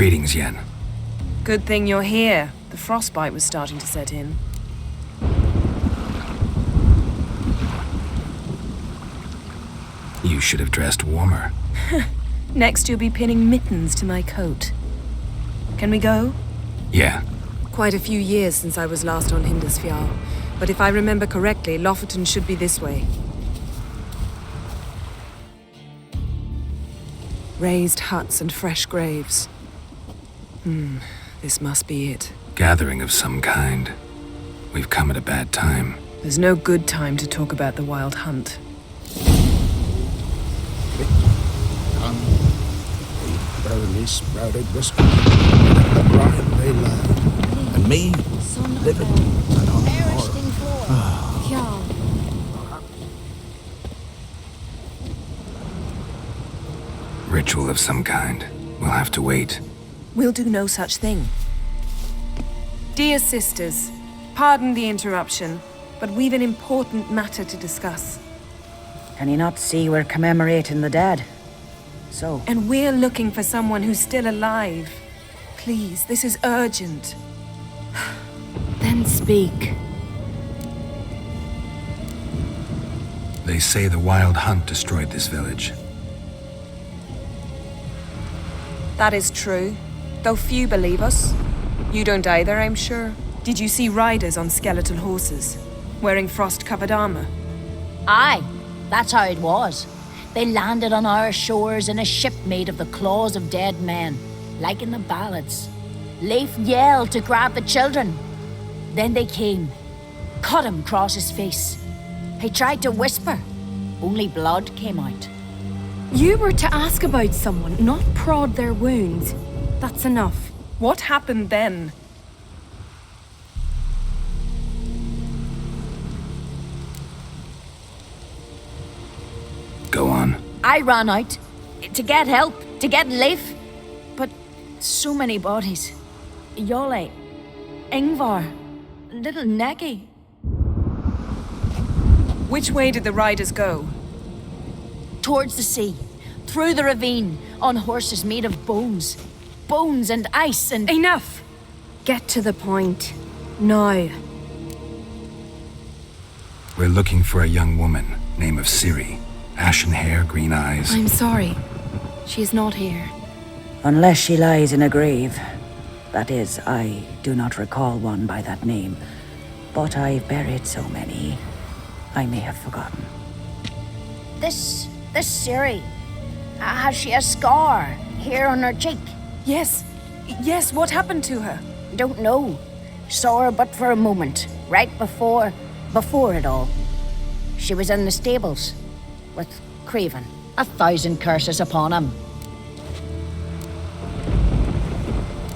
Greetings, Yen. Good thing you're here. The frostbite was starting to set in. You should have dressed warmer. Next you'll be pinning mittens to my coat. Can we go? Yeah. Quite a few years since I was last on Hindisfjall, but if I remember correctly, Lofoten should be this way. Raised huts and fresh graves. This must be it. Gathering of some kind. We've come at a bad time. There's no good time to talk about the Wild Hunt. Barely sprouted whiskey, and the brine they lie, and me living an Ritual of some kind. We'll have to wait. We'll do no such thing. Dear sisters, pardon the interruption, but we've an important matter to discuss. Can you not see we're commemorating the dead? So, And we're looking for someone who's still alive. Please, this is urgent. Then speak. They say the Wild Hunt destroyed this village. That is true, though few believe us. You don't either, I'm sure. Did you see riders on skeletal horses, wearing frost-covered armor? Aye, that's how it was. They landed on our shores in a ship made of the claws of dead men, like in the ballads. Leif yelled to grab the children. Then they came, cut him across his face. He tried to whisper, only blood came out. You were to ask about someone, not prod their wounds. That's enough. What happened then? Go on. I ran out to get help, to get Leif. But so many bodies. Yolle, Ingvar, little Neki. Which way did the riders go? Towards the sea, through the ravine, on horses made of bones. Bones and ice and... Enough! Get to the point. Now. We're looking for a young woman, name of Ciri. Ashen hair, green eyes. I'm sorry. She is not here. unless she lies in a grave. That is, I do not recall one by that name, but I've buried so many, I may have forgotten. This Ciri, has she a scar here on her cheek? Yes, what happened to her? Don't know. Saw her but for a moment, right before it all. She was in the stables with Craven. 1,000 curses upon him.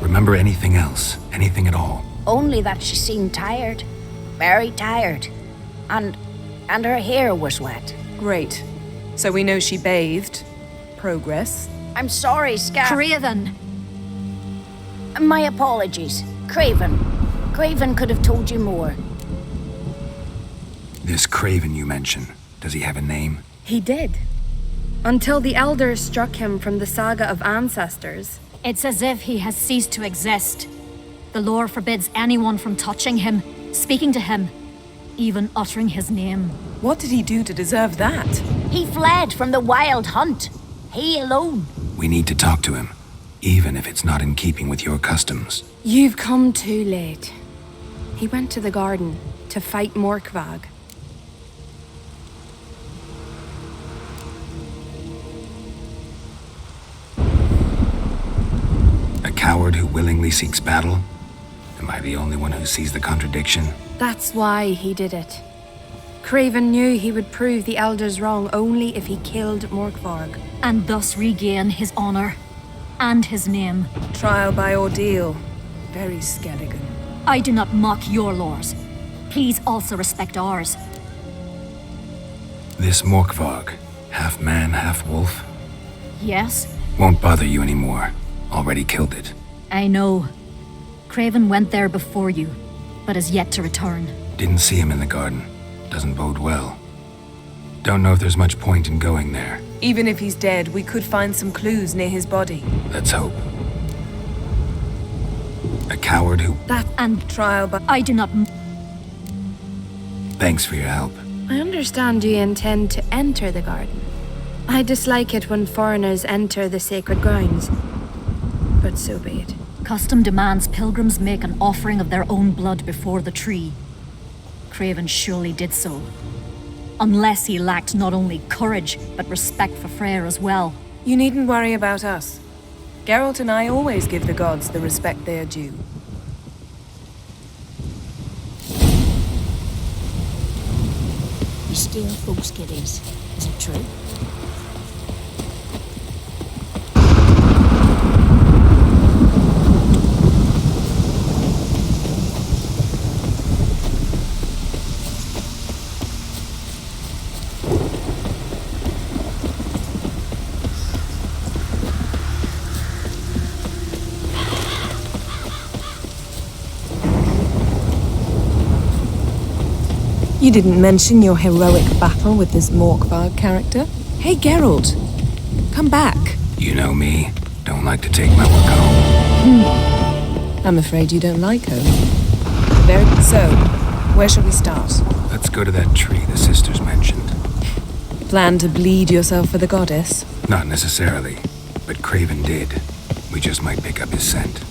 Remember anything else? Anything at all? Only that she seemed tired. Very tired. And her hair was wet. Great. So we know she bathed. Progress. I'm sorry, Scar. Craven! My apologies. Craven. Craven could have told you more. This Craven you mention, does he have a name? He did. Until the elders struck him from the saga of ancestors. It's as if he has ceased to exist. The lore forbids anyone from touching him, speaking to him, even uttering his name. What did he do to deserve that? He fled from the Wild Hunt. He alone. We need to talk to him, even if it's not in keeping with your customs. You've come too late. He went to the garden to fight Morkvag. A coward who willingly seeks battle? Am I the only one who sees the contradiction? That's why he did it. Craven knew he would prove the elders wrong only if he killed Morkvarg. And thus regain his honor and his name. Trial by ordeal. Very Skelligan. I do not mock your laws. Please also respect ours. This Morkvarg, half man, half wolf, Yes, won't bother you anymore. Already killed it. I know. Craven went there before you, but is yet to return. Didn't see him in the garden. Doesn't bode well. Don't know if there's much point in going there. Even if he's dead, we could find some clues near his body. Let's hope. A coward who... That And Trial by... I do not. Thanks for your help. I understand you intend to enter the garden. I dislike it when foreigners enter the sacred grounds. But so be it. Custom demands pilgrims make an offering of their own blood before the tree. Craven surely did so. Unless he lacked not only courage, but respect for Freyr as well. You needn't worry about us. Geralt and I always give the gods the respect they are due. You steal folks' kiddies. Is it true? You didn't mention your heroic battle with this Morkvarg character. Hey, Geralt. Come back. You know me. Don't like to take my work home. I'm afraid you don't like home. Very so. Where shall we start? Let's go to that tree the sisters mentioned. Plan to bleed yourself for the goddess? Not necessarily, but Craven did. We just might pick up his scent.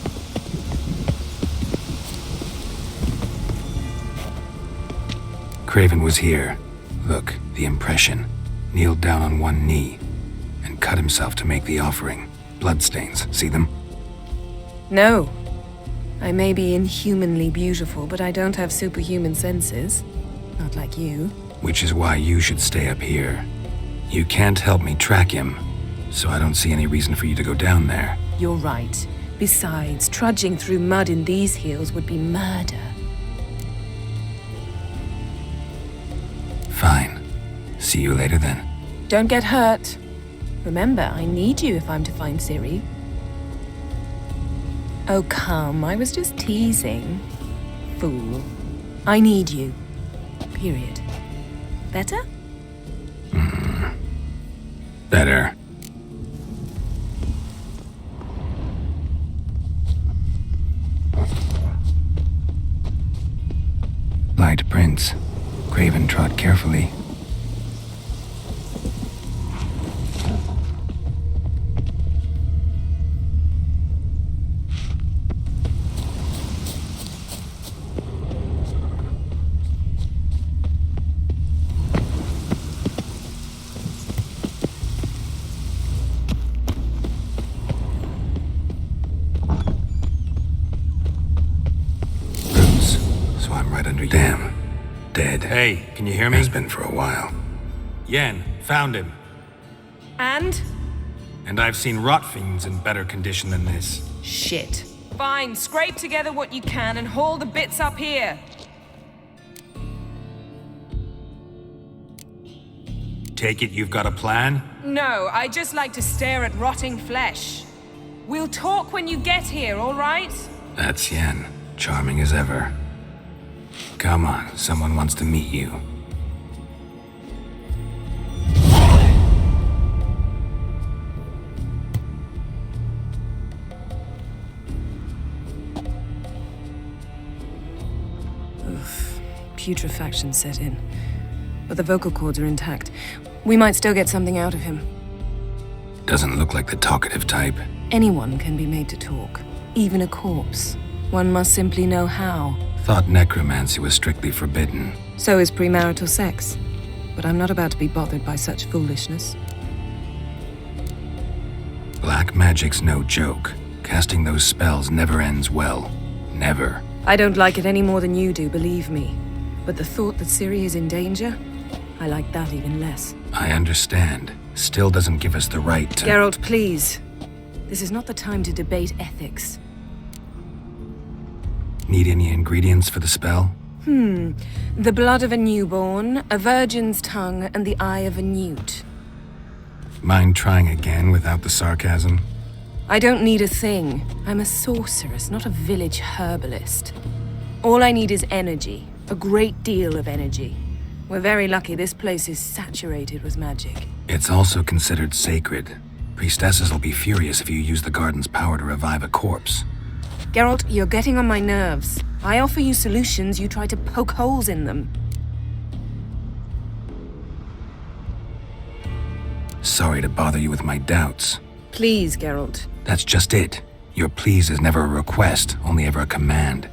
Craven was here. Look, the impression. Kneeled down on one knee and cut himself to make the offering. Bloodstains, see them? No. I may be inhumanly beautiful, but I don't have superhuman senses. Not like you. Which is why you should stay up here. You can't help me track him, so I don't see any reason for you to go down there. You're right. Besides, trudging through mud in these hills would be murder. Fine. See you later then. Don't get hurt. Remember, I need you if I'm to find Ciri. Oh, come. I was just teasing. Fool. I need you. Period. Better? Better. Light prints. Craven trod carefully. Roots, so I'm right under you. Damn. Dead. Hey, can you hear me? Has been for a while. Yen, found him. And? And I've seen rot fiends in better condition than this. Shit. Fine, scrape together what you can and haul the bits up here. Take it you've got a plan? No, I just like to stare at rotting flesh. We'll talk when you get here, all right? That's Yen. Charming as ever. Come on, someone wants to meet you. Putrefaction set in. But the vocal cords are intact. We might still get something out of him. Doesn't look like the talkative type. Anyone can be made to talk. Even a corpse. One must simply know how. Thought necromancy was strictly forbidden. So is premarital sex. But I'm not about to be bothered by such foolishness. Black magic's no joke. Casting those spells never ends well. Never. I don't like it any more than you do, believe me. But the thought that Ciri is in danger, I like that even less. I understand. Still doesn't give us the right to... Geralt, please. This is not the time to debate ethics. Need any ingredients for the spell? The blood of a newborn, a virgin's tongue, and the eye of a newt. Mind trying again without the sarcasm? I don't need a thing. I'm a sorceress, not a village herbalist. All I need is energy. A great deal of energy. We're very lucky this place is saturated with magic. It's also considered sacred. Priestesses will be furious if you use the garden's power to revive a corpse. Geralt, you're getting on my nerves. I offer you solutions, you try to poke holes in them. Sorry to bother you with my doubts. Please, Geralt. That's just it. Your please is never a request, only ever a command.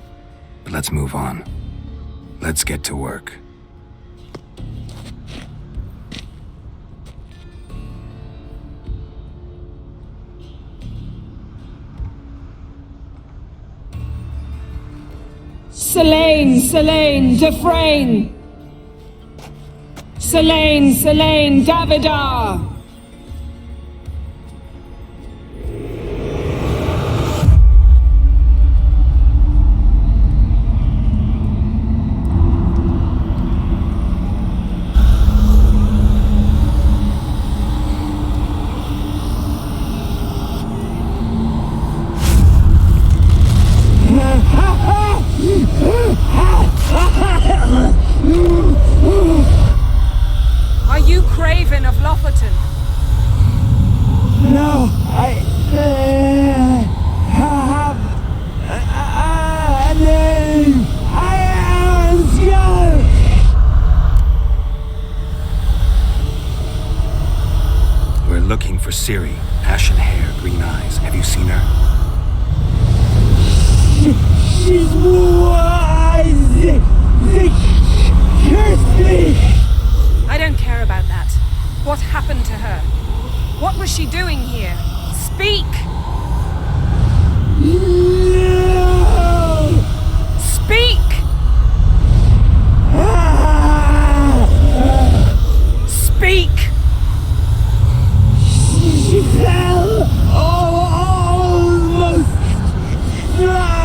But let's move on. Let's get to work. Selene, Dufresne! Selene, Davidar! Are you Craven of Lofoten? No, I have a name. I am Skjall. We're looking for Ciri. Ashen hair, green eyes. Have you seen her? She's wise. They cursed me. I don't care about that. What happened to her? What was she doing here? Speak! No. Speak! Speak! She fell almost drowned.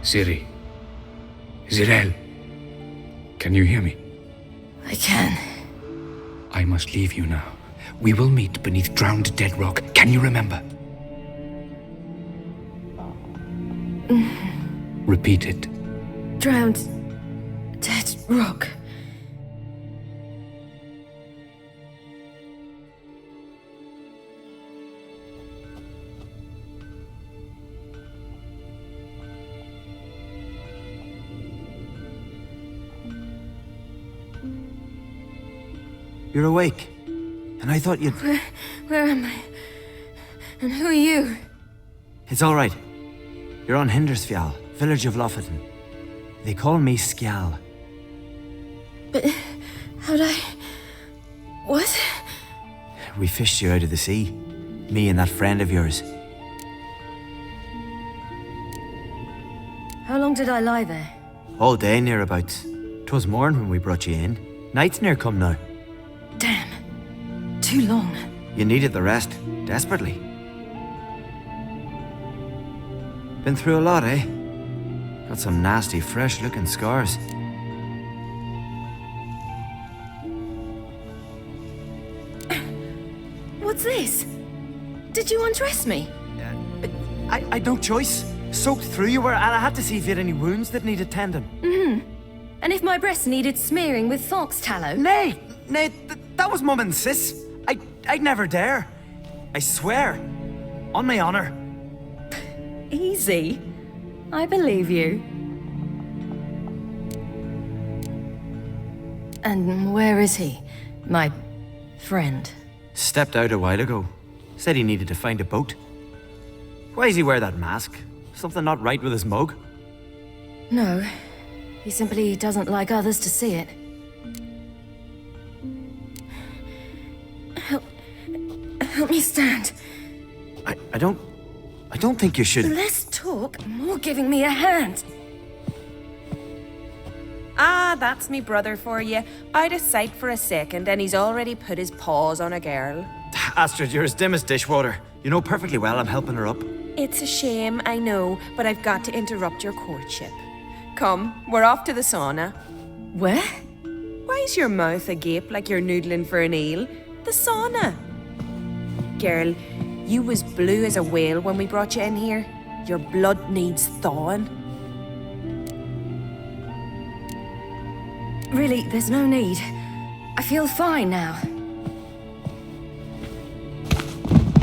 Ciri. Zirael. Can you hear me? I can. I must leave you now. We will meet beneath drowned dead rock. Can you remember? Repeat it. Drowned. Dead rock. You're awake. And I thought you'd... Where am I? And who are you? It's all right. You're on Hindersfjall, village of Lofoten. They call me Skjall. But how'd I... What? We fished you out of the sea. Me and that friend of yours. How long did I lie there? All day nearabouts. 'Twas morn when we brought you in. Night's near come now. Damn. Too long. You needed the rest, desperately. Been through a lot, eh? Got some nasty, fresh-looking scars. What's this? Did you undress me? I'd no choice. Soaked through you were, and I had to see if you had any wounds that needed tending. And if my breasts needed smearing with fox tallow? Nay, that was Mum and Sis. I'd never dare. I swear. On my honor. Easy. I believe you. And where is he? My friend. Stepped out a while ago. Said he needed to find a boat. Why does he wear that mask? Something not right with his mug? No. He simply doesn't like others to see it. Help me stand. I don't think you should. Less talk, more giving me a hand. Ah, that's me brother for you. Out of sight for a second, and he's already put his paws on a girl. Astrid, you're as dim as dishwater. You know perfectly well I'm helping her up. It's a shame, I know, but I've got to interrupt your courtship. Come, we're off to the sauna. Where? Why's your mouth agape like you're noodling for an eel? The sauna. Girl, you was blue as a whale when we brought you in here. Your blood needs thawing. Really, there's no need. I feel fine now.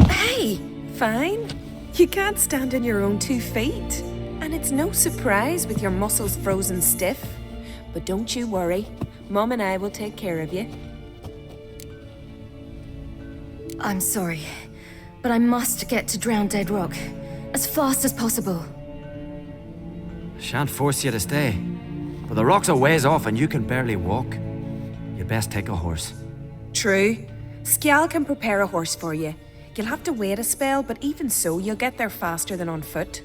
Hey, fine. You can't stand on your own 2 feet. And it's no surprise with your muscles frozen stiff. But don't you worry. Mom and I will take care of you. I'm sorry, but I must get to Drowned Dead Rock as fast as possible. Shan't force you to stay. But the rock's a ways off and you can barely walk. You best take a horse. True. Skjal can prepare a horse for you. You'll have to wait a spell, but even so, you'll get there faster than on foot.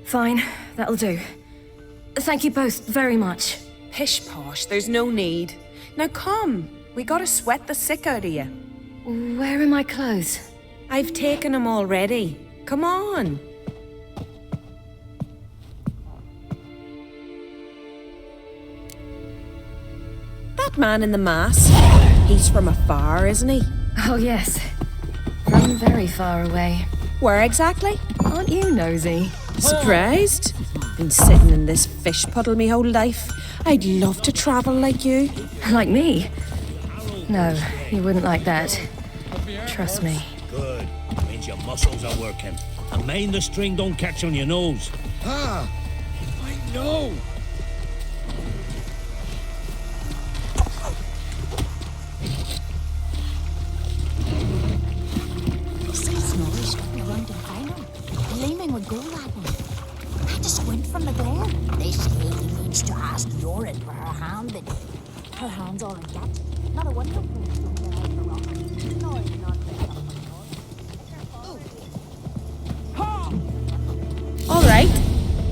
Fine, that'll do. Thank you both very much. Pish posh, there's no need. Now come, we gotta sweat the sick out of you. Where are my clothes? I've taken them already. Come on. That man in the mask, he's from afar, isn't he? Oh yes, from very far away. Where exactly? Aren't you nosy? Surprised? Been sitting in this fish puddle me whole life. I'd love to travel like you. Like me? No, you wouldn't like that. Trust me. Good. Means your muscles are working. And mind the string don't catch on your nose. Ah, I know. Snorri's around to find him. Gleaming with gold at him. I had to squint from the glare. They say he means to ask Yorin for her hand, but her hand's all in cat. Not a wonder Prince don't get out of the rock. No, it's not there. All right,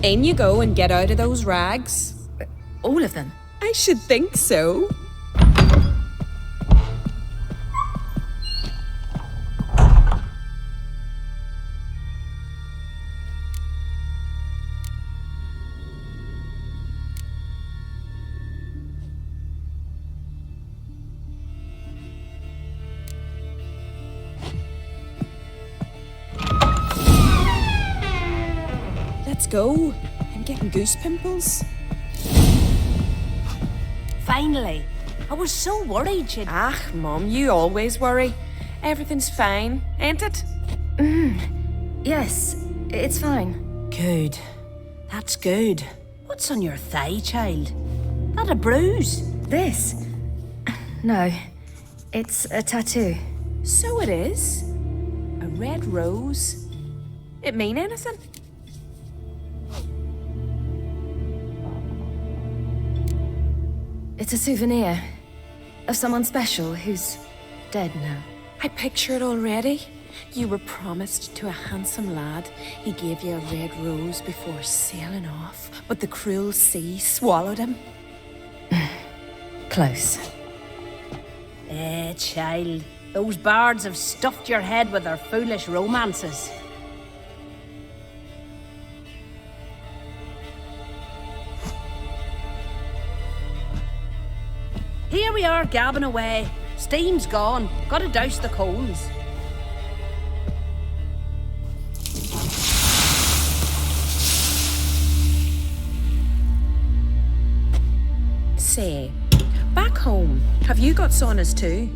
in you go and get out of those rags. All of them? I should think so. Let's go. I'm getting goose pimples. Finally. I was so worried she'd... Ah, Mom, you always worry. Everything's fine, ain't it? Yes, it's fine. Good. That's good. What's on your thigh, child? That a bruise? This? No, it's a tattoo. So it is. A red rose. It mean anything? It's a souvenir of someone special who's dead now. I picture it already. You were promised to a handsome lad. He gave you a red rose before sailing off, but the cruel sea swallowed him. Close. Child. Those bards have stuffed your head with their foolish romances. Here we are, gabbing away. Steam's gone. Gotta douse the coals. Say, back home, have you got saunas too?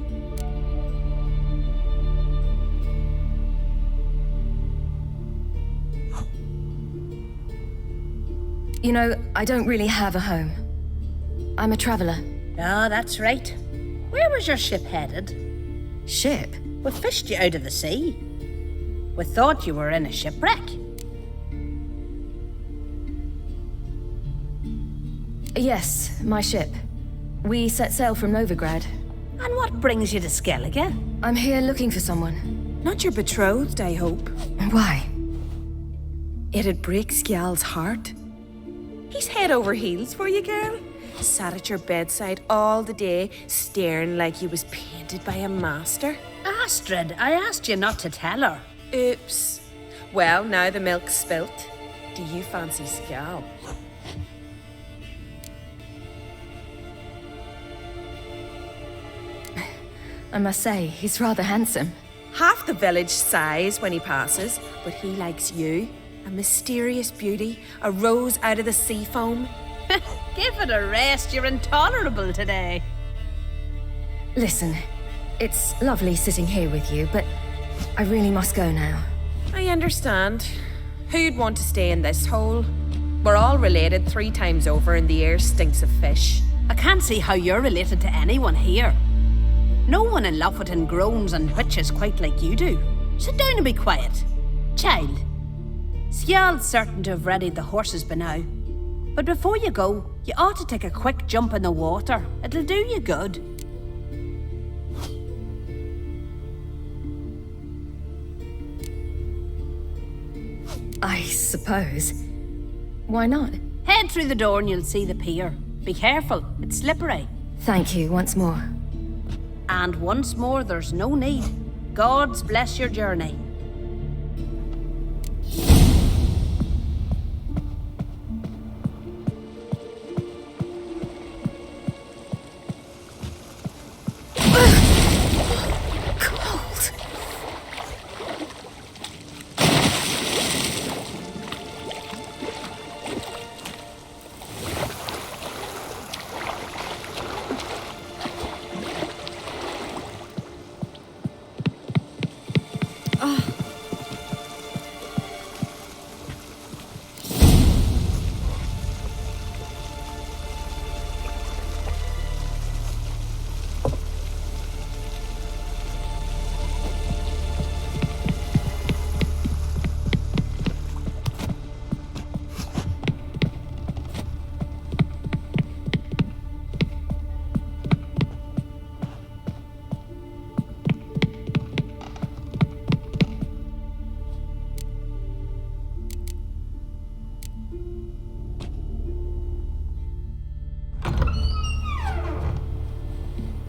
You know, I don't really have a home. I'm a traveler. Ah, that's right. Where was your ship headed? Ship? We fished you out of the sea. We thought you were in a shipwreck. Yes, my ship. We set sail from Novigrad. And what brings you to Skellige? I'm here looking for someone. Not your betrothed, I hope. Why? It'd break Skjald's heart. He's head over heels for you, girl. Sat at your bedside all the day, staring like he was painted by a master. Astrid, I asked you not to tell her. Oops. Well, now the milk's spilt. Do you fancy Skjald? I must say, he's rather handsome. Half the village sighs when he passes, but he likes you. A mysterious beauty, a rose out of the sea foam. Give it a rest, you're intolerable today. Listen, it's lovely sitting here with you, but I really must go now. I understand. Who'd want to stay in this hole? We're all related 3 times over and the air stinks of fish. I can't see how you're related to anyone here. No one in Lofoten groans and witches quite like you do. Sit down and be quiet. Child, Skjald's certain to have readied the horses by now. But before you go, you ought to take a quick jump in the water. It'll do you good. I suppose. Why not? Head through the door and you'll see the pier. Be careful, it's slippery. Thank you once more. And once more, there's no need. Gods bless your journey.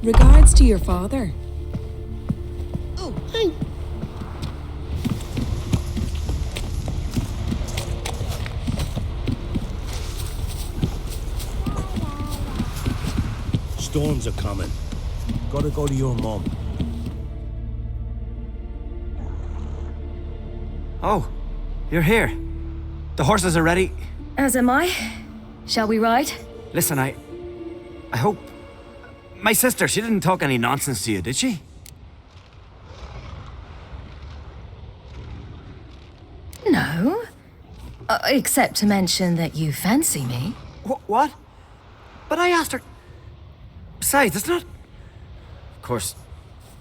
Regards to your father. Oh, hi. Storms are coming. Gotta go to your mum. Oh, you're here. The horses are ready. As am I. Shall we ride? Listen, I hope... My sister, she didn't talk any nonsense to you, did she? No. Except to mention that you fancy me. What? But I asked her... Besides, it's not... Of course,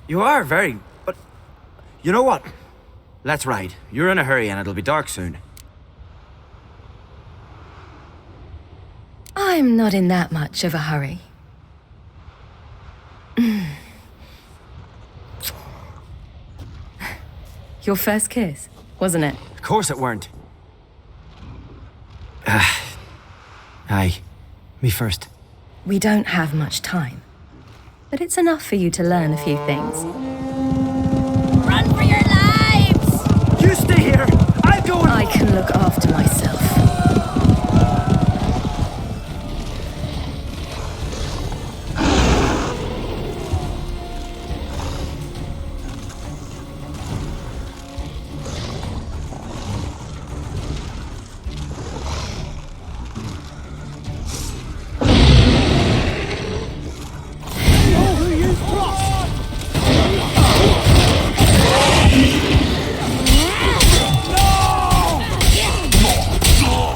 you are very... But... You know what? Let's ride. You're in a hurry and it'll be dark soon. I'm not in that much of a hurry. Your first kiss, wasn't it? Of course it weren't. Aye. Me first. We don't have much time. But it's enough for you to learn a few things. Run for your lives! You stay here! I'll go and... I can look after myself. No!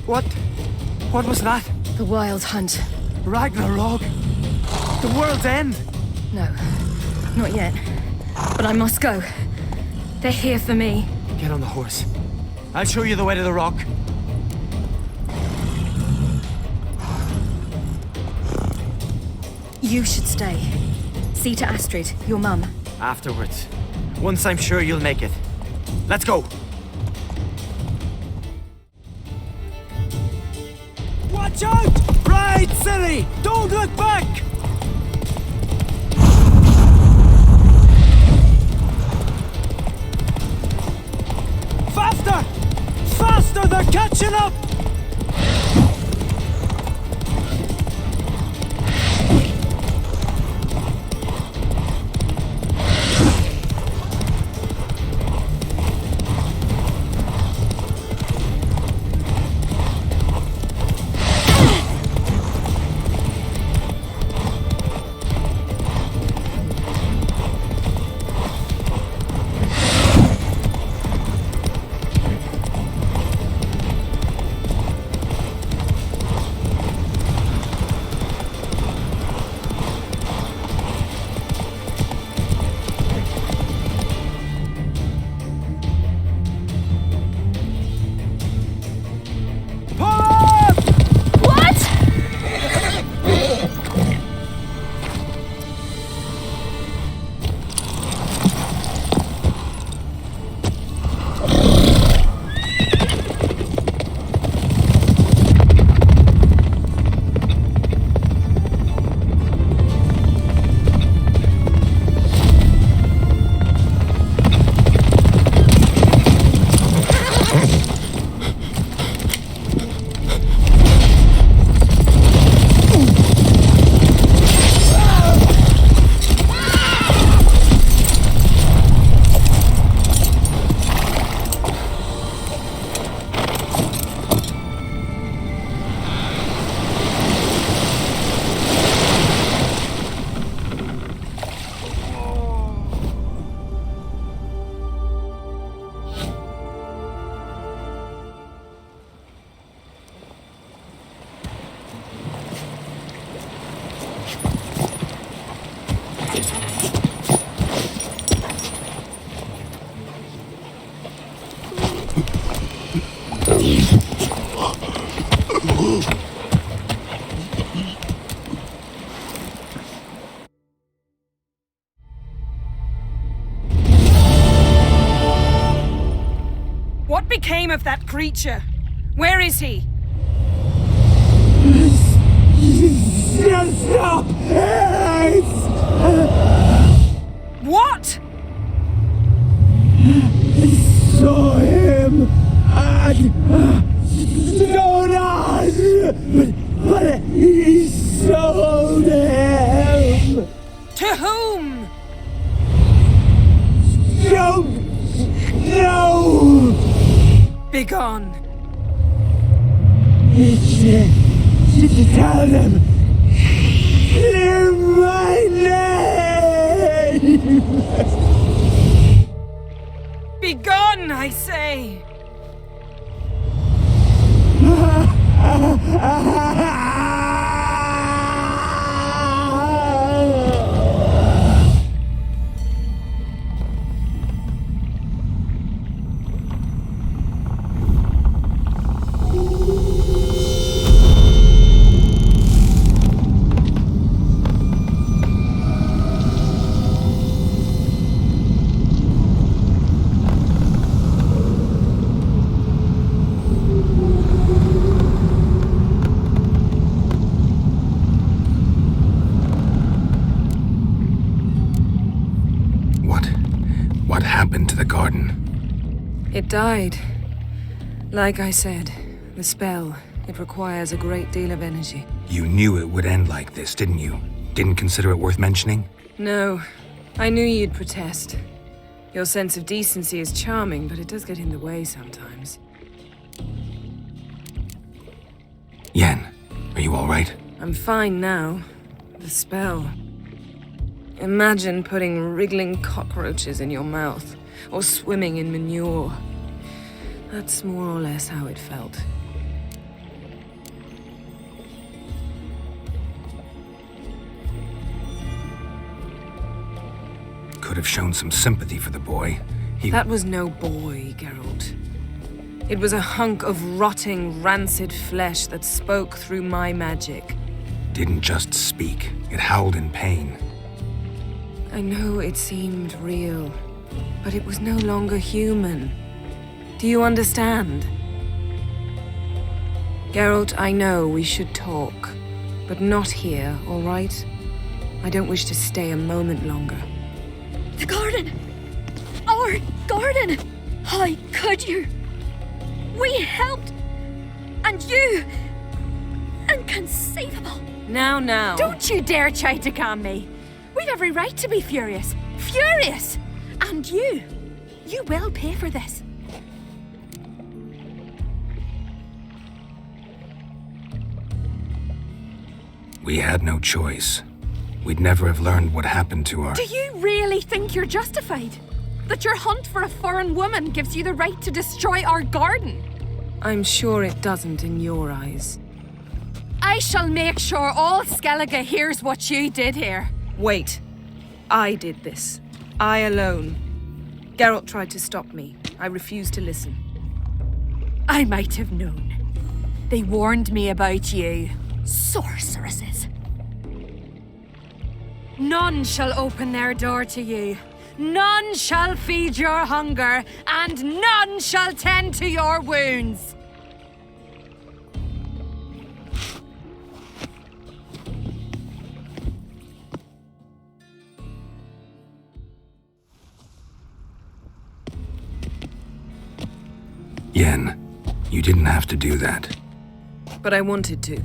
What was that? The Wild Hunt. Ragnarok? The world's end? No, not yet. But I must go. They're here for me. Get on the horse. I'll show you the way to the rock. You should stay. See to Astrid, your mum. Afterwards. Once I'm sure you'll make it. Let's go! Watch out! Ride, silly! Don't look back! Faster! Faster! They're catching up! What became of that creature? Where is he? What? Saw him and but he sold him. To whom? Don't know. Begone. Tell them. Clear my name. Begone, I say. What happened to the garden? It died. Like I said, the spell, it requires a great deal of energy. You knew it would end like this, didn't you? Didn't consider it worth mentioning? No, I knew you'd protest. Your sense of decency is charming, but it does get in the way sometimes. Yen, are you all right? I'm fine now. The spell. Imagine putting wriggling cockroaches in your mouth, or swimming in manure. That's more or less how it felt. have shown some sympathy for the boy, That was no boy, Geralt. It was a hunk of rotting, rancid flesh that spoke through my magic. didn't just speak. It howled in pain. I know it seemed real, but it was no longer human. Do you understand? Geralt, I know we should talk, but not here, all right? I don't wish to stay a moment longer. The garden! Our garden! How could you? We helped! And you! Inconceivable! Now. Don't you dare try to calm me. We've every right to be furious. Furious! And you will pay for this. We had no choice. We'd never have learned what happened to our... Do you really think you're justified? That your hunt for a foreign woman gives you the right to destroy our garden? I'm sure it doesn't in your eyes. I shall make sure all Skellige hears what you did here. Wait. I did this. I alone. Geralt tried to stop me. I refused to listen. I might have known. They warned me about you. Sorceresses. None shall open their door to you. None shall feed your hunger, and none shall tend to your wounds. Yen, you didn't have to do that. But I wanted to.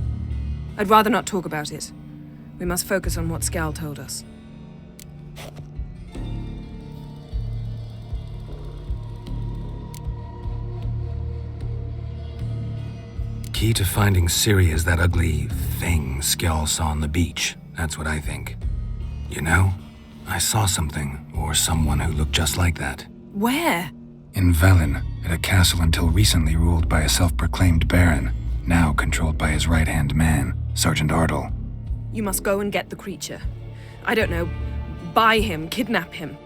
I'd rather not talk about it. We must focus on what Skal told us. Key to finding Ciri is that ugly thing Skjall saw on the beach. That's what I think. You know, I saw something, or someone who looked just like that. Where? In Velen, at a castle until recently ruled by a self-proclaimed baron, now controlled by his right-hand man, Sergeant Ardle. You must go and get the creature. I don't know, buy him, kidnap him.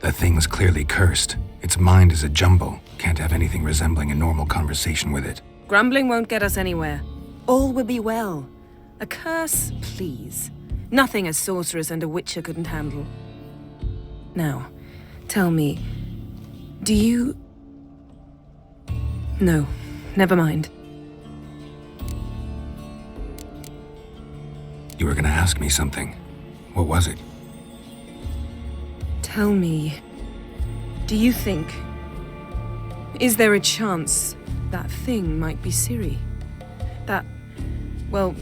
The thing's clearly cursed. Its mind is a jumble. Can't have anything resembling a normal conversation with it. Grumbling won't get us anywhere. All will be well. A curse, please. Nothing a sorceress and a witcher couldn't handle. Now, tell me, do you... No, never mind. You were gonna ask me something. What was it? Tell me, do you think... Is there a chance that thing might be Ciri? That, well,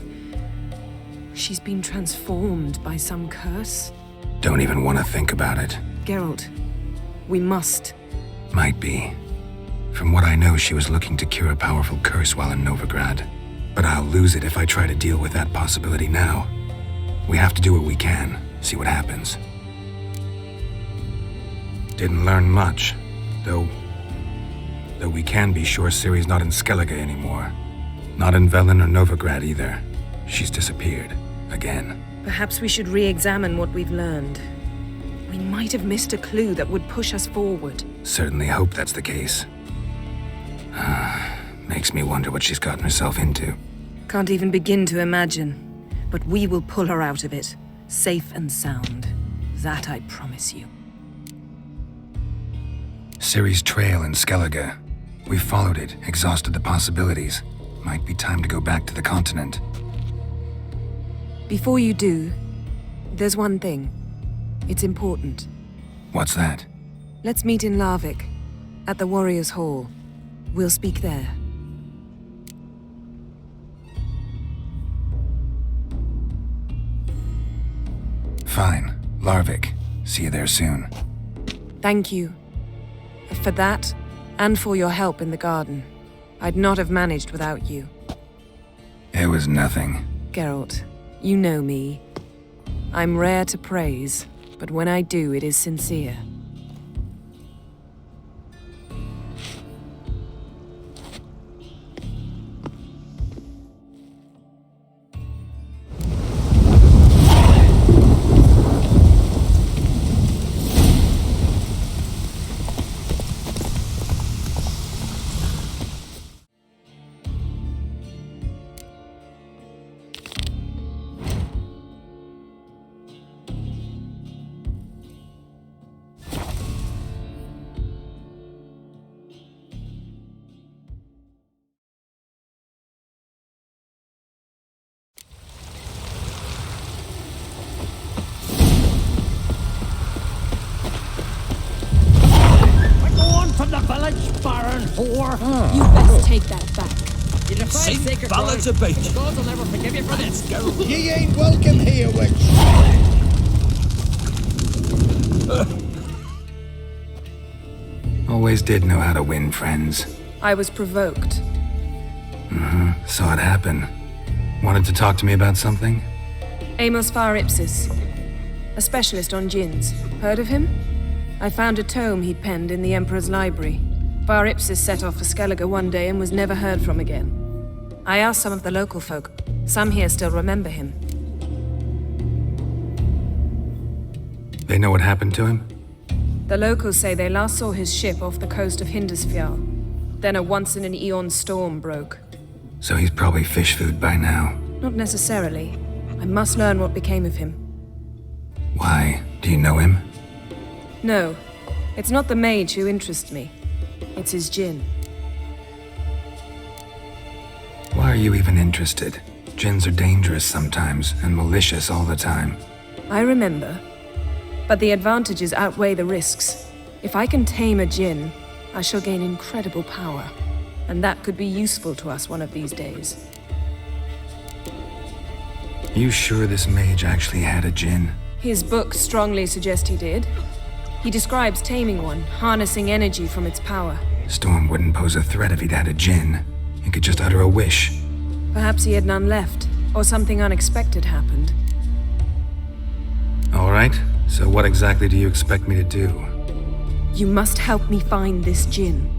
she's been transformed by some curse? Don't even want to think about it. Geralt, we must. Might be. From what I know, she was looking to cure a powerful curse while in Novigrad. But I'll lose it if I try to deal with that possibility now. We have to do what we can, see what happens. Didn't learn much, though we can be sure Ciri's not in Skellige anymore. Not in Velen or Novigrad either. She's disappeared. Again. Perhaps we should re-examine what we've learned. We might have missed a clue that would push us forward. Certainly hope that's the case. Makes me wonder what she's gotten herself into. Can't even begin to imagine. But we will pull her out of it, safe and sound. That I promise you. Ciri's trail in Skellige. We've followed it, exhausted the possibilities. Might be time to go back to the continent. Before you do, there's one thing. It's important. What's that? Let's meet in Larvik, at the Warriors' Hall. We'll speak there. Fine. Larvik. See you there soon. Thank you. For that, and for your help in the garden. I'd not have managed without you. It was nothing. Geralt, you know me. I'm rare to praise, but when I do, it is sincere. You best take that back. You defy Sing sacred ballads ground. about The you. gods will never forgive you for this. Ye ain't welcome here, witch. Always did know how to win friends. I was provoked. Saw it happen. Wanted to talk to me about something? Amos Far Ipsis, a specialist on djinns. Heard of him? I found a tome he'd penned in the Emperor's library. Far Ipsis set off for Skellige one day and was never heard from again. I asked some of the local folk. Some here still remember him. They know what happened to him? The locals say they last saw his ship off the coast of Hindisfjall. Then a once-in-an-eon storm broke. So he's probably fish food by now. Not necessarily. I must learn what became of him. Why? Do you know him? No, it's not the mage who interests me. It's his djinn. Why are you even interested? Djinns are dangerous sometimes, and malicious all the time. I remember. But the advantages outweigh the risks. If I can tame a djinn, I shall gain incredible power. And that could be useful to us one of these days. You sure this mage actually had a djinn? His books strongly suggest he did. He describes taming one, harnessing energy from its power. Storm wouldn't pose a threat if he'd had a djinn. He could just utter a wish. Perhaps he had none left, or something unexpected happened. All right, so what exactly do you expect me to do? You must help me find this djinn.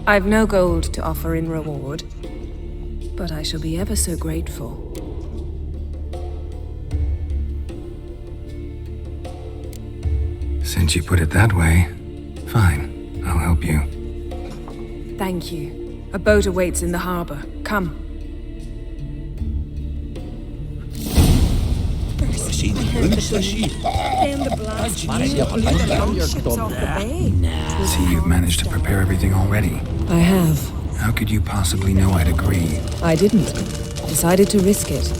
I've no gold to offer in reward, but I shall be ever so grateful. Since you put it that way, fine. I'll help you. Thank you. A boat awaits in the harbor. Come. See the See, you've managed to prepare everything already. I have. How could you possibly know I'd agree? I didn't. Decided to risk it.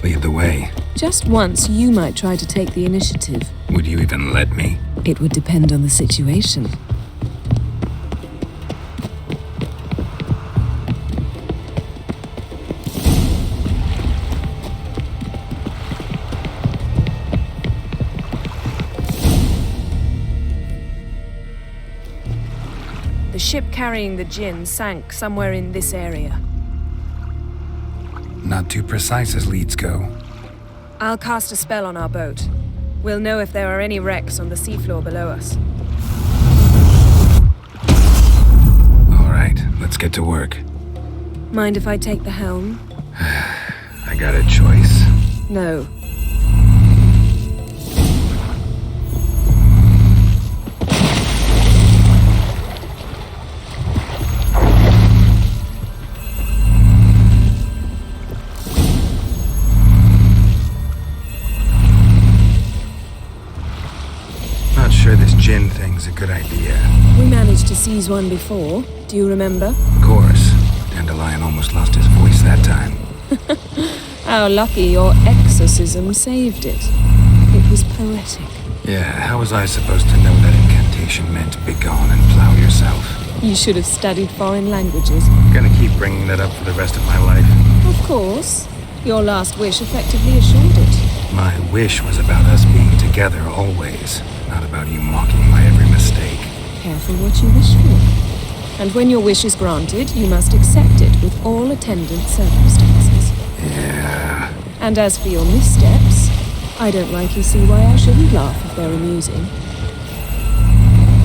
Lead the way. Just once, you might try to take the initiative. Would you even let me? It would depend on the situation. The ship carrying the djinn sank somewhere in this area. Not too precise as leads go. I'll cast a spell on our boat. We'll know if there are any wrecks on the seafloor below us. All right, let's get to work. Mind if I take the helm? I got a choice. No. Not sure this djinn thing's a good idea. We managed to seize one before. Do you remember? Of course. Dandelion almost lost his voice that time. How lucky your exorcism saved it. It was poetic. Yeah, how was I supposed to know that incantation meant begone and plow yourself? You should have studied foreign languages. Gonna keep bringing that up for the rest of my life. Of course. Your last wish effectively assured it. My wish was about us being together always, not about you mocking my every mistake. Careful what you wish for. And when your wish is granted, you must accept it with all attendant circumstances. Yeah. And as for your missteps, I don't rightly see why I shouldn't laugh if they're amusing.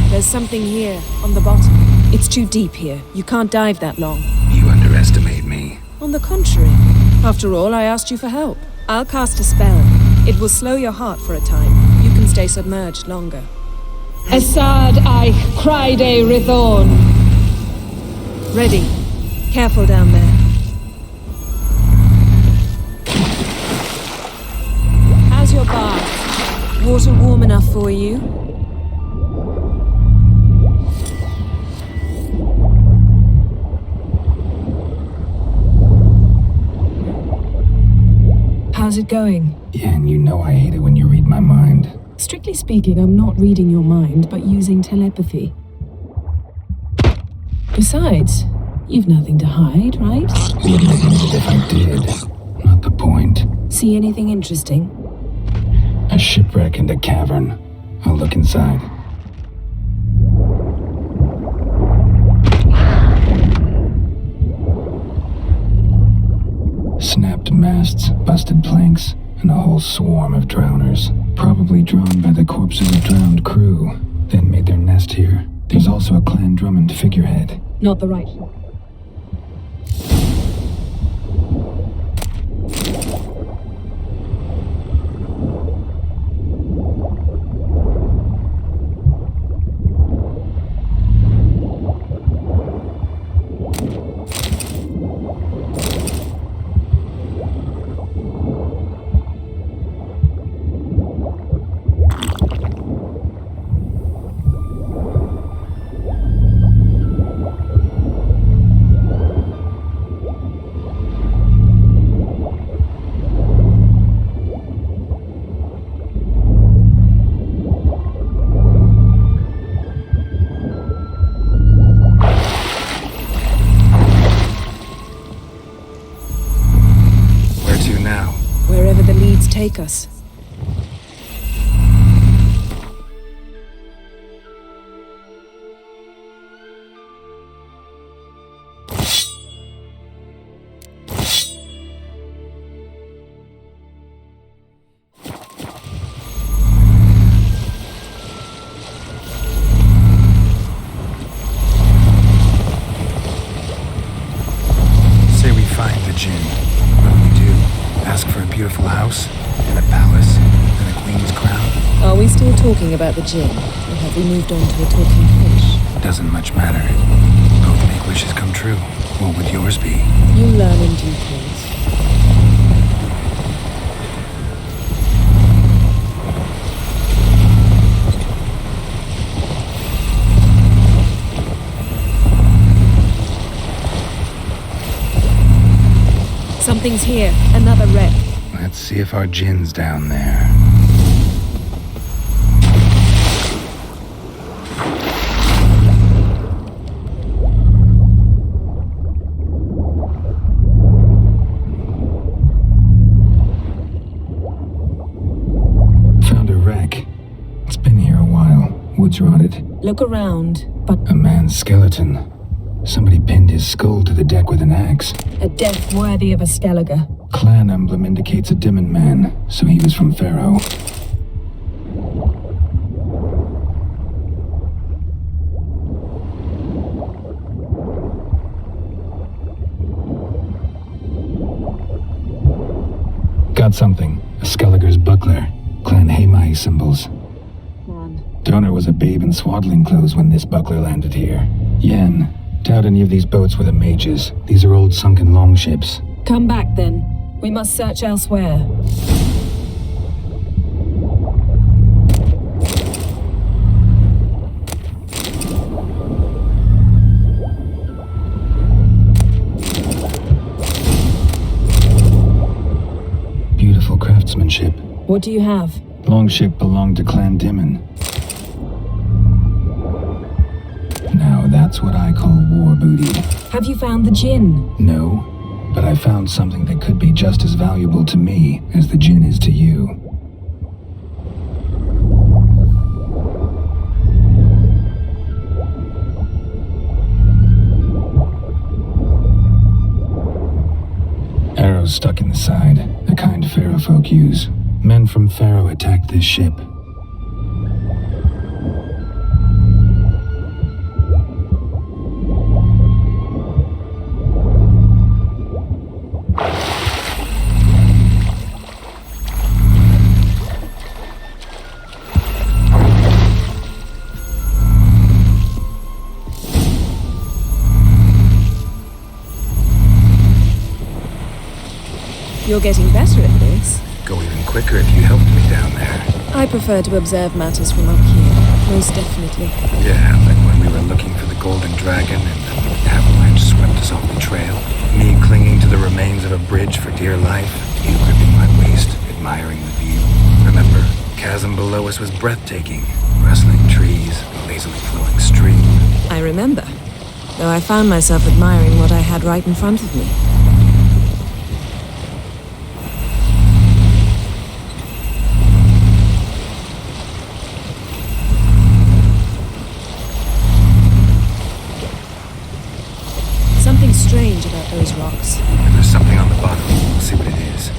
There's something here, on the bottom. It's too deep here. You can't dive that long. You underestimate me. On the contrary. After all, I asked you for help. I'll cast a spell. It will slow your heart for a time. You can stay submerged longer. Assad I Cried Rithorn. Ready. Careful down there. How's your bath? Water warm enough for you? How's it going? Yeah, and you know I hate it when you read my mind. Strictly speaking, I'm not reading your mind, but using telepathy. Besides, you've nothing to hide, right? Wouldn't admit it if I did. Not the point. See anything interesting? A shipwreck and a cavern. I'll look inside. Snapped masts, busted planks, and a whole swarm of drowners. Probably drawn by the corpses of drowned crew, then made their nest here. There's also a Clan Drummond figurehead. Not the right. Take us. Say we find the Jinn. What do we do? Ask for a beautiful house? And a palace? And a queen's crown? Are we still talking about the Jinn? Or have we moved on to a talking fish? Doesn't much matter. Both make wishes come true. What would yours be? You learn in due course. Something's here. Another wreck. Let's see if our Jinn's down there. Found a wreck. It's been here a while. Wood's rotted. Look around, but... A man's skeleton. Somebody pinned his skull to the deck with an axe. A death worthy of a Skelliger. Clan emblem indicates a Dimmen man, so he was from Pharaoh. Got something. A Skelliger's buckler. Clan Hamai symbols. Donor was a babe in swaddling clothes when this buckler landed here. Yen. Doubt any of these boats were the mages. These are old sunken longships. Come back then. We must search elsewhere. Beautiful craftsmanship. What do you have? Longship belonged to Clan Dimmen. Now that's what I call war booty. Have you found the Jinn? No, but I found something that could be just as valuable to me as the Jinn is to you. Arrows stuck in the side, the kind Pharaoh folk use. Men from Pharaoh attacked this ship. You're getting better at this. Go even quicker if you helped me down there. I prefer to observe matters from up here, most definitely. Yeah, like when we were looking for the Golden Dragon and the avalanche swept us off the trail. Me clinging to the remains of a bridge for dear life, you gripping my waist, admiring the view. Remember, chasm below us was breathtaking. Rustling trees, lazily flowing stream. I remember, though I found myself admiring what I had right in front of me. Something strange about those rocks. And there's something on the bottom. We'll see what it is.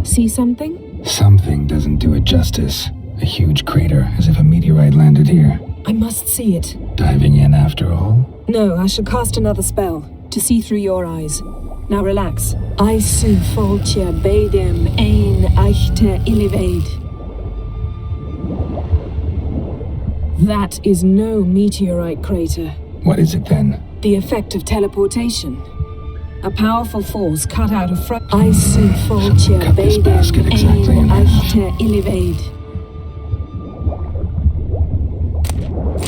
See something? Something doesn't do it justice. A huge crater, as if a meteorite landed here. I must see it. Diving in after all? No, I shall cast another spell to see through your eyes. Now relax. Aisu foltja bedem ein eichte illivaid. That is no meteorite crater. What is it then? The effect of teleportation. A powerful force cut out of front. Aisu foltja cut this basket bedem exactly in ein half. eichte illivaid.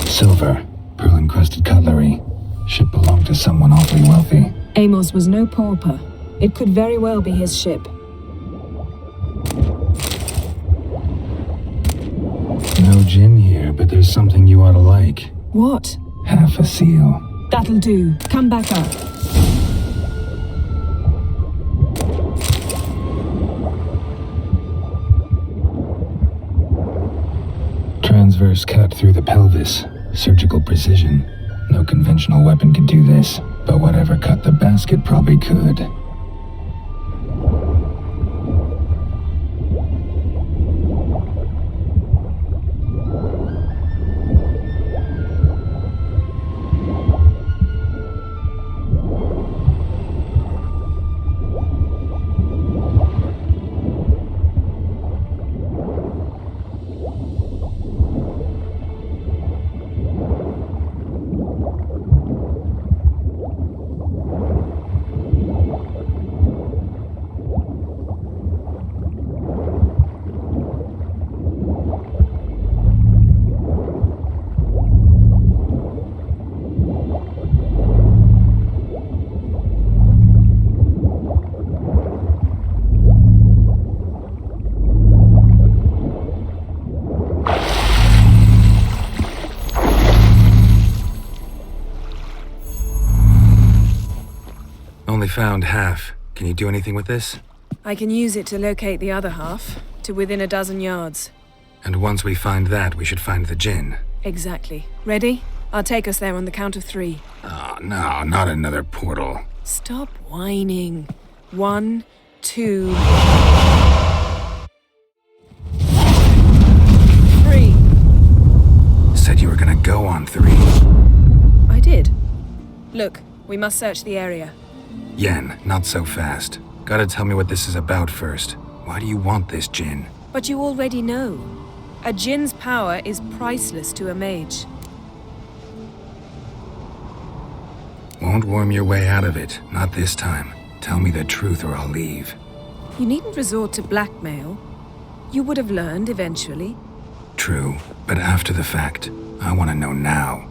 Silver, pearl-encrusted cutlery. Ship belonged to someone awfully wealthy. Amos was no pauper. It could very well be his ship. No gin here, but there's something you ought to like. What? Half a seal. That'll do. Come back up. Transverse cut through the pelvis. Surgical precision. No conventional weapon could do this, but whatever cut the basket probably could. Only found half. Can you do anything with this? I can use it to locate the other half, to within a dozen yards. And once we find that, we should find the gin. Exactly. Ready? I'll take us there on the count of 3. Oh, no, not another portal. Stop whining. 1, 2... 3. Said you were gonna go on 3. I did. Look, we must search the area. Yen, not so fast. Gotta tell me what this is about first. Why do you want this gin? But you already know. A djinn's power is priceless to a mage. Won't worm your way out of it. Not this time. Tell me the truth or I'll leave. You needn't resort to blackmail. You would have learned eventually. True, but after the fact. I want to know now.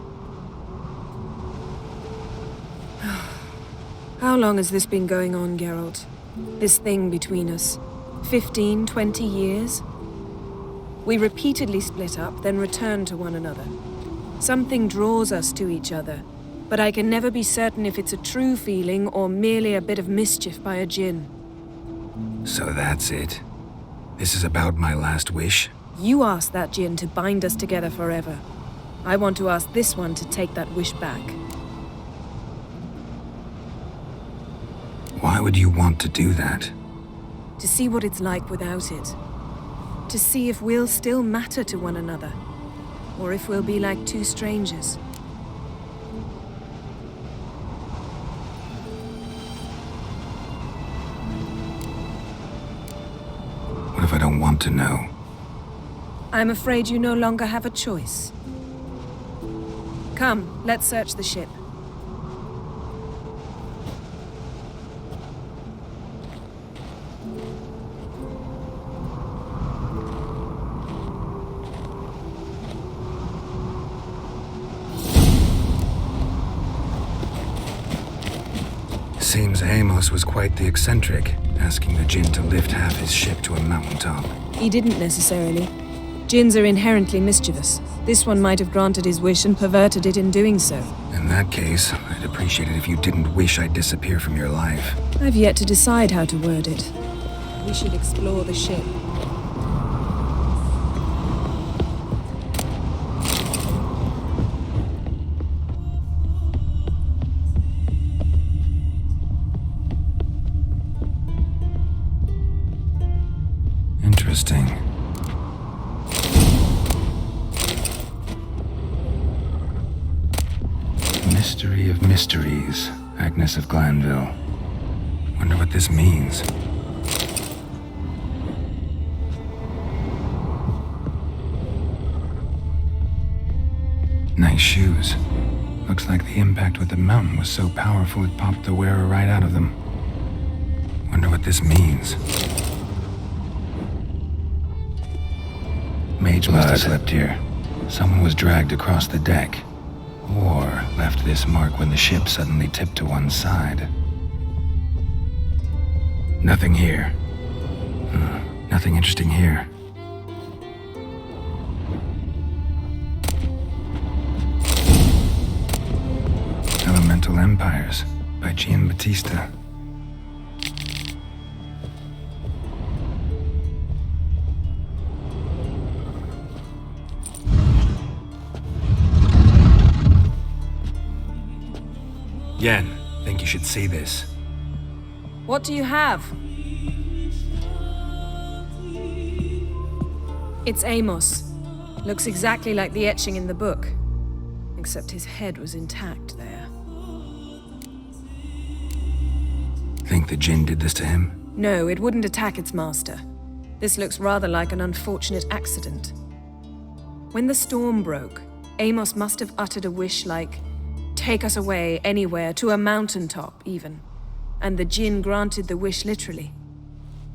How long has this been going on, Geralt? This thing between us? 15, 20 years? We repeatedly split up, then returned to one another. Something draws us to each other, but I can never be certain if it's a true feeling or merely a bit of mischief by a djinn. So that's it. This is about my last wish? You asked that djinn to bind us together forever. I want to ask this one to take that wish back. Why would you want to do that? To see what it's like without it. To see if we'll still matter to one another. Or if we'll be like two strangers. What if I don't want to know? I'm afraid you no longer have a choice. Come, let's search the ship. Seems Amos was quite the eccentric, asking the Jinn to lift half his ship to a mountaintop. He didn't necessarily. Jinns are inherently mischievous. This one might have granted his wish and perverted it in doing so. In that case, I'd appreciate it if you didn't wish I'd disappear from your life. I've yet to decide how to word it. We should explore the ship. Interesting. Mystery of mysteries, Agnes of Glanville. Wonder what this means. Nice shoes. Looks like the impact with the mountain was so powerful it popped the wearer right out of them. Wonder what this means. Mage must have slept here. Someone was dragged across the deck. Or left this mark when the ship suddenly tipped to one side. Nothing here. Nothing interesting here. Elemental Empires by Giambattista. Yen, think you should see this. What do you have? It's Amos. Looks exactly like the etching in the book. Except his head was intact there. Think the Jinn did this to him? No, it wouldn't attack its master. This looks rather like an unfortunate accident. When the storm broke, Amos must have uttered a wish like, "Take us away, anywhere, to a mountaintop, even." And the Jinn granted the wish literally.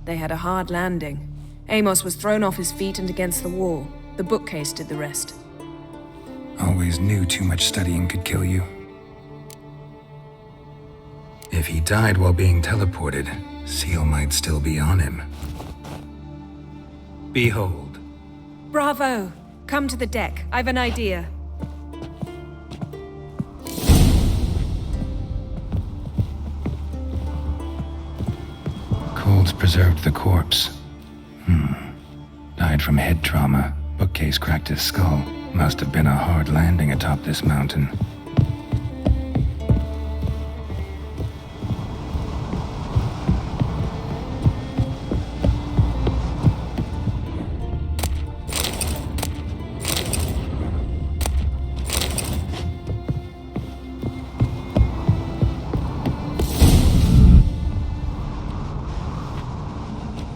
They had a hard landing. Amos was thrown off his feet and against the wall. The bookcase did the rest. Always knew too much studying could kill you. If he died while being teleported, Seal might still be on him. Behold. Bravo! Come to the deck. I've an idea. Colds preserved the corpse. Died from head trauma. Bookcase cracked his skull. Must have been a hard landing atop this mountain.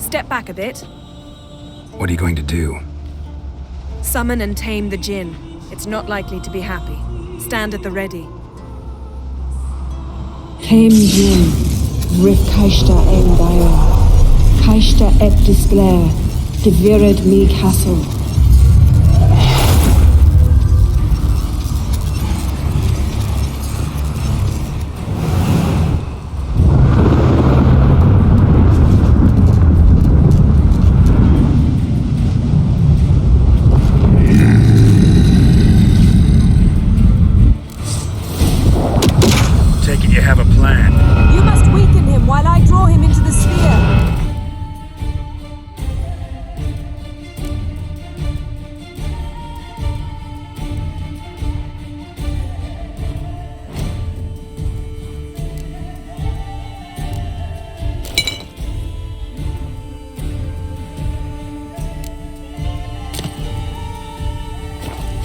Step back a bit. What are you going to do? Summon and tame the Jinn. It's not likely to be happy. Stand at the ready. Came Jin, Rick Kaishta en Daya, Kaishta et Disclair, Devirid me Castle. You have a plan. You must weaken him while I draw him into the sphere.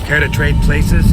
Care to trade places?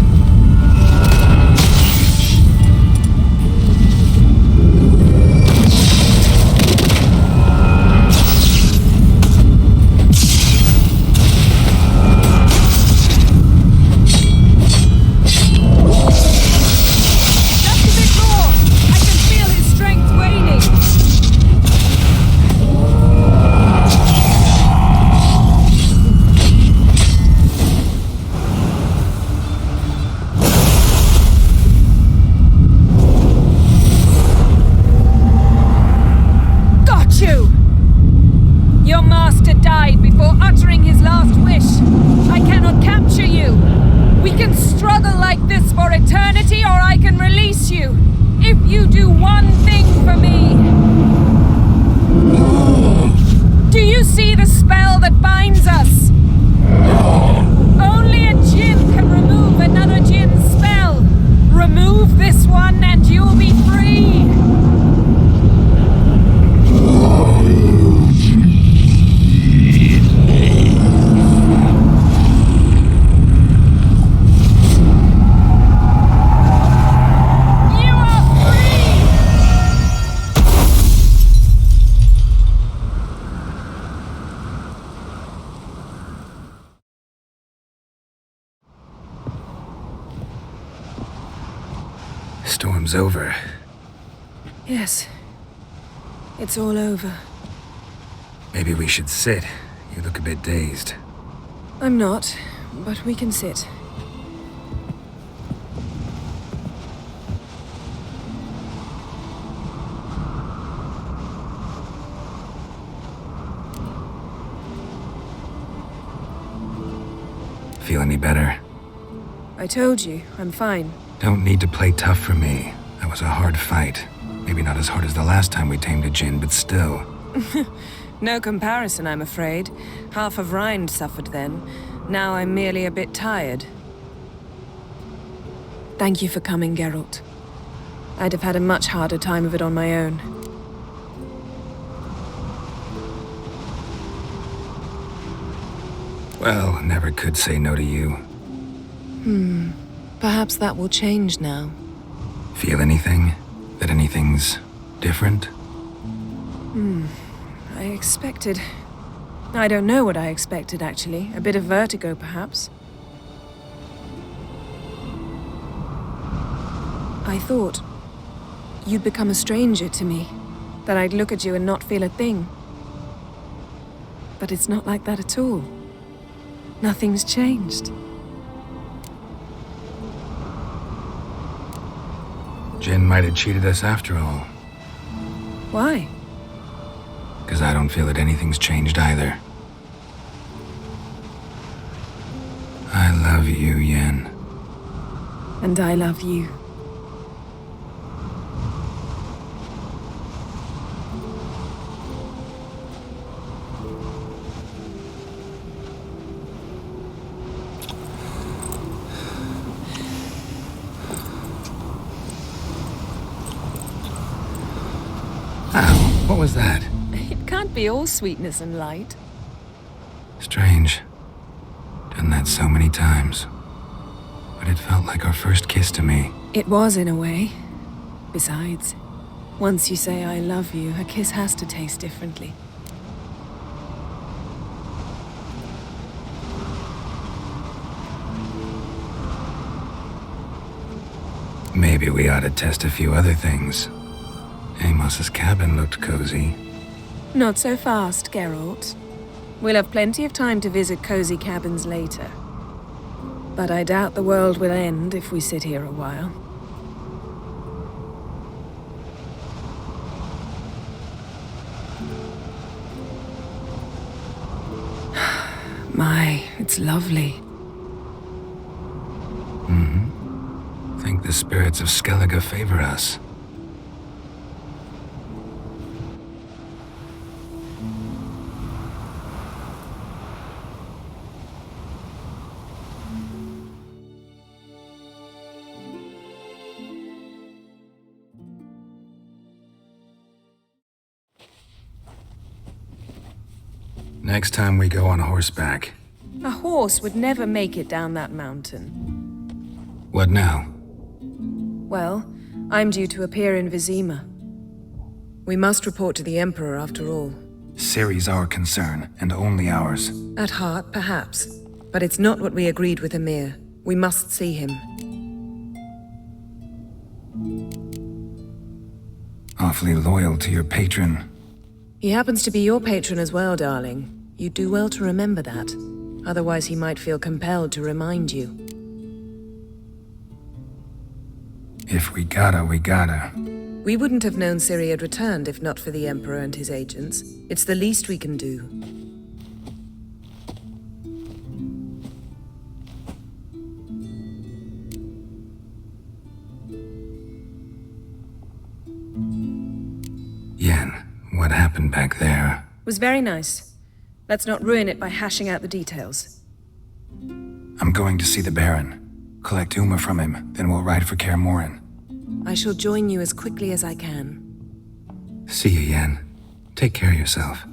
struggle like this for eternity, or I can release you. If you do one thing for me. Do you see the spell that binds us? Only a djinn can remove another djinn's spell. Remove this one and you'll be free. Storm's over. Yes. It's all over. Maybe we should sit. You look a bit dazed. I'm not, but we can sit. Feel any better? I told you, I'm fine. Don't need to play tough for me. That was a hard fight. Maybe not as hard as the last time we tamed a djinn, but still. No comparison, I'm afraid. Half of Rind suffered then. Now I'm merely a bit tired. Thank you for coming, Geralt. I'd have had a much harder time of it on my own. Well, never could say no to you. Perhaps that will change now. Feel anything? That anything's different? I expected... I don't know what I expected, actually. A bit of vertigo, perhaps. I thought you'd become a stranger to me. That I'd look at you and not feel a thing. But it's not like that at all. Nothing's changed. Jinn might have cheated us after all. Why? Because I don't feel that anything's changed either. I love you, Yen. And I love you. Ow, what was that? It can't be all sweetness and light. Strange. Done that so many times. But it felt like our first kiss to me. It was, in a way. Besides, once you say I love you, a kiss has to taste differently. Maybe we ought to test a few other things. Amos's cabin looked cozy. Not so fast, Geralt. We'll have plenty of time to visit cozy cabins later. But I doubt the world will end if we sit here a while. My, it's lovely. Think the spirits of Skellige favor us. Next time we go on horseback. A horse would never make it down that mountain. What now? Well, I'm due to appear in Vizima. We must report to the Emperor after all. Ciri's our concern, and only ours. At heart, perhaps. But it's not what we agreed with Emir. We must see him. Awfully loyal to your patron. He happens to be your patron as well, darling. You'd do well to remember that. Otherwise he might feel compelled to remind you. If we gotta, we gotta. We wouldn't have known Ciri had returned if not for the Emperor and his agents. It's the least we can do. Yen, what happened back there? Was very nice. Let's not ruin it by hashing out the details. I'm going to see the Baron. Collect Uma from him, then we'll ride for Kaer Morhen. I shall join you as quickly as I can. See you, Yen. Take care of yourself.